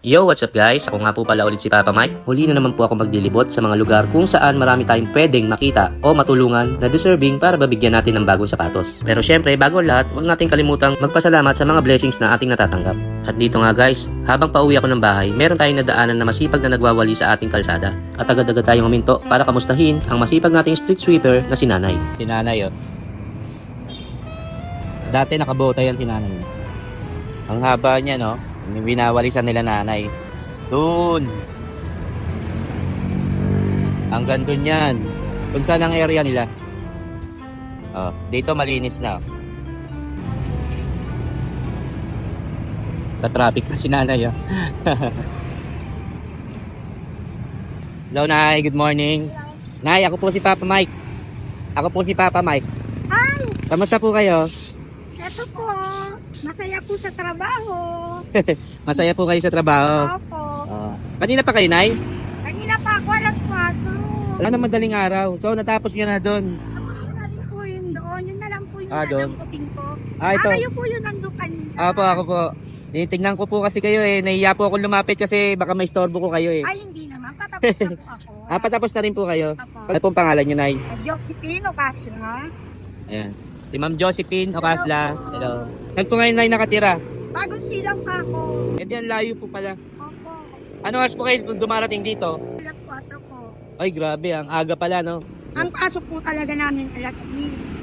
Yo, what's up guys? Ako nga po pala ulit si Papa Mike. Huli na naman po ako maglilibot sa mga lugar kung saan marami tayong pwedeng makita o matulungan na deserving para babigyan natin ng bagong sapatos. Pero syempre, bago ang lahat, huwag natin kalimutang magpasalamat sa mga blessings na ating natatanggap. At dito nga guys, habang pauwi ako ng bahay, meron tayong nadaanan na masipag na nagwawali sa ating kalsada. At agad-agad tayong huminto para kamustahin ang masipag nating street sweeper na si Nanay. Si Nanay oh. Dati nakabota yan si Nanay. Ang haba niya no? Binawalisan nila nanay. Doon. Hanggang doon yan. Kung saan ang area nila. Oh, dito malinis na. Ka-traffic na si nanay. Oh. Hello, Nay. Good morning. Nay, ako po si Papa Mike. Ako po si Papa Mike. Ay! Kamusta po kayo? Ito po. Masaya po sa trabaho. Masaya po kayo sa trabaho. Opo. Kanina pa kayo, Nay? Kanina pa ako alas 4. Wala na madaling araw. So, natapos nyo na doon. Tapos na rin po yun doon. Yun na lang po yung doon. nalamputin ko. Ito. Kayo po yun nandun kanina. Ako po. Tinitingnan ko po kasi kayo eh. Nahiya po ako lumapit kasi baka may istorbo ko kayo eh. Ay, hindi naman. Patapos na po ako. Patapos na rin po kayo. Opo. Ano pong pangalan nyo, Nay? Josephine Ocasio. Ayan. Si Ma'am Josephine Ocasla. Hello. Saan po ngayon, Nay, nakatira? Bagong silang pa ako. Eh di, ang layo po pala. Opo. Ano oras po kayo dumarating dito? Alas 4 po. Ay, grabe. Ang aga pala, no? Ang pasok po talaga namin alas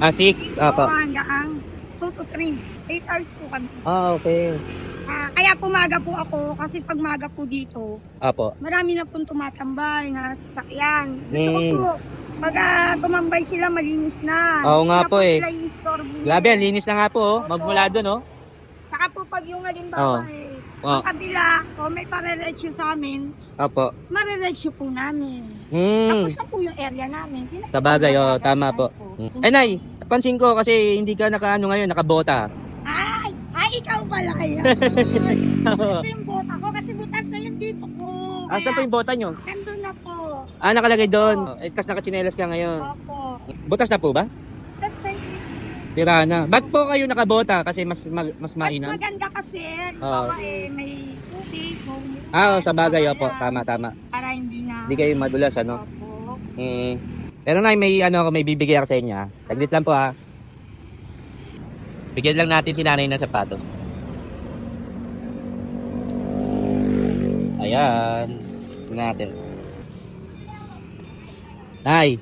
10. 6. Apo. Hanggang 2 to 3. 8 hours po kami. Okay. Kaya pumaga po ako kasi pag maga po dito, Apo. marami na pong tumatambay na sasakyan. Gusto ko po, pag tumambay sila, malinis na. Oo nga Hindi na po eh. Sila istorbo. Grabe, ang linis na nga po, oh. Magmula doon, oh. Saka po pag yung halimbawa, Oh. ang kabila, may pare-retsyo sa amin, Apo. mare-retsyo po namin. Hmm. Tapos na po yung area namin. Sabagay, oh, tama po. Ay, Nay, pansin ko kasi hindi ka nakaano ngayon, nakabota. Ay, ikaw pala kaya. Ito yung bota ko kasi butas na yung dito ko. Asan po yung bota nyo? Nandun na po. Nakalagay doon. Eh, kas nakachinelas ka ngayon. Opo. Butas na po ba? Tapos na yung Tira na. Ba't po kayo nakabota? Kasi mas mas mainam? maganda kasi, Oo. may tubig. Sa bagay, opo. Tama. Para hindi na. Hindi kayo madulas, ano? Opo. Pero Nay, may bibigay ako sa inyo, ha? Saglit lang po, ha? Bigyan lang natin si nanay ng sapatos. Ayan. Tignan natin. Nay,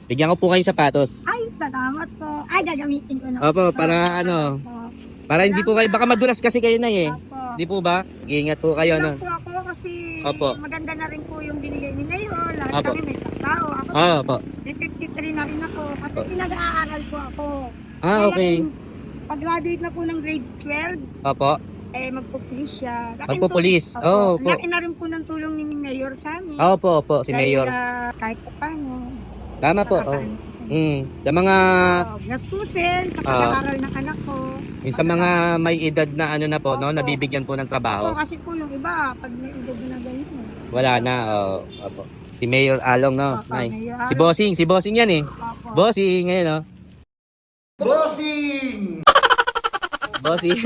bigyan ko po kayo sapatos. Ay, salamat po. Ay, gagamitin ko na. Opo, para ano, Opo. para hindi po kayo, baka madulas kasi kayo, Nay, eh. Opo. Hindi po ba? Ingat po kayo, Lang no? po ako kasi Opo. maganda na rin po yung binigay ni Mayor. Lahat Opo. kami may trabaho. Ako Opo. may 53 na rin ako kasi pinag-aaral po ako. Okay. Pag-graduate na po ng grade 12, Opo. magpupulis siya. Magpupulis. Opo. Oo, opo. Laki na rin po ng tulong ni Mayor sa amin. Opo, si Dahil, Mayor. kahit pa paano. Tama po. Oh. Sa mga Gastusin sa pag-aaral ng anak ko. yung sa mga may edad na ano na po, no, Opo. nabibigyan po ng Opo, trabaho. kasi po yung iba, pag may edad na ganyan. Wala na. Opo. Si Mayor Along, no. Opo, Nay. Mayor Si Bossing yan eh. Opo. Bossing ngayon, no. Bossing! Bossing.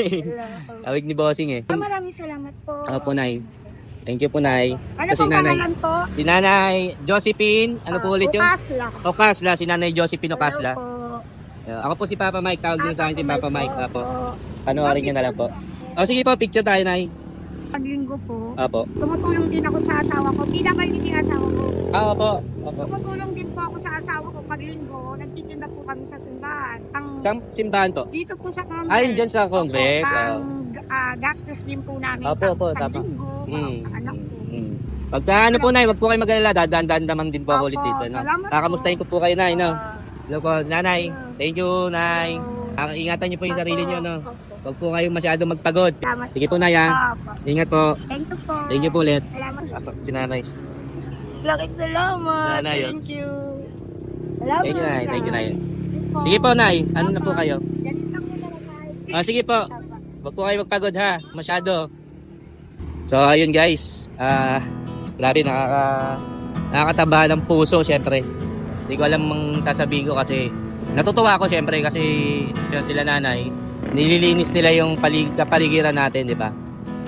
Tawag ni Bossing eh. Maraming salamat po. Opo, Nay. Thank you po, Nay. Ano Kasi pong pangalan po? Si Nanay Josephine, ano po ulit yun? Ukasla. Ocasla, si Nanay Josephine Ocasla. Hello po. Ako po si Papa Mike, tawag niyo sa akin si Papa Mike. Opo. po. Panoorin niyo na lang po. Sige po, picture tayo, Nay. Paglinggo po, Opo. tumutulong din ako sa asawa ko. Pinabalik yung asawa ko. Opo. Tumutulong din po ako sa asawa ko paglinggo. Nagtitinda po kami sa simbahan. Saan simbahan po? Dito po sa Congress. Ay, dyan sa Congress. Opo, gastos din po namin Opo, sa tama. linggo. Anak ko. Pagka ano po, Nay, wag po kayo mag-alala. Dadaan naman din po ako ulit dito. No? Salamat po. Kakamustahin ko po kayo, Nay. No? Hello po, Nanay. Thank you, Nay. Ingatan niyo po yung sarili niyo. No? Wag po kayo masyado magpagod. Salamat Sige po, Nay. Ha? Opo. Ingat po. Thank you po. Thank you po ulit. Salamat. Si Nanay. Laking salamat. Nanay, Thank you. Salamat. Thank you, Nay. Thank you, Nay. Sige po, Nay. Ano na po kayo? Ganun lang po talaga. Sige po. Wag po kayo magpagod, ha? Masyado. So, ayun guys. Grabe, nakakataba ng puso, syempre. Hindi ko alam ang sasabihin ko kasi natutuwa ako, syempre, kasi yun, sila nanay. Nililinis nila yung kapaligiran natin, di ba?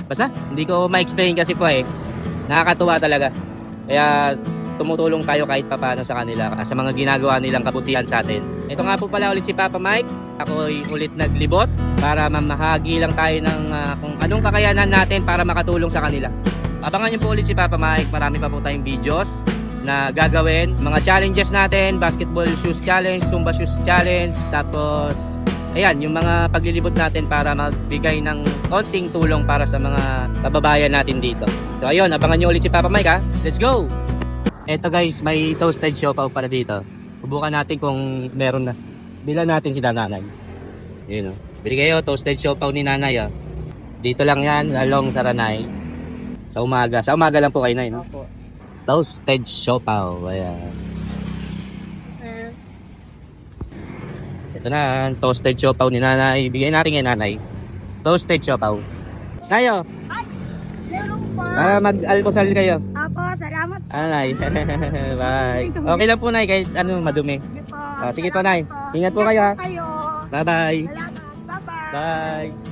Basta, hindi ko ma-explain kasi po nakakatuwa talaga. Kaya tumutulong tayo kahit papaano sa kanila sa mga ginagawa nilang kabutihan sa atin. Ito nga po pala ulit si Papa Mike. Ako'y ulit naglibot para mamahagi lang tayo ng kung anong kakayanan natin para makatulong sa kanila. Abangan niyo po ulit si Papa Mike. Marami pa po tayong videos na gagawin. Mga challenges natin, basketball shoes challenge, Zumba shoes challenge, tapos ayan, yung mga paglilibot natin para magbigay ng konting tulong para sa mga kababayan natin dito. So ayun, abangan niyo ulit si Papa Mike ha. Let's go! Eto guys, may toasted siopaw para dito. Subukan natin kung meron na. Bilan natin si nanay. Yun o. Bili kayo, toasted siopaw ni nanay. Dito lang yan, along Saranay. Sa umaga. Sa umaga lang po kayo na, no? Toasted siopaw. Ayan. Ito na, toasted siopaw ni nanay. Bigyan natin kay nanay. Toasted siopaw. Tayo, Meron pa. para mag-almusal kayo. Ako, salamat po. Nay. Bye. Okay lang po, nay, kahit ano, madumi. Sige po. Sige po, Salamat Nay. Ingat po kayo, ha. kayo. Bye-bye. Salamat. Bye-bye. Bye.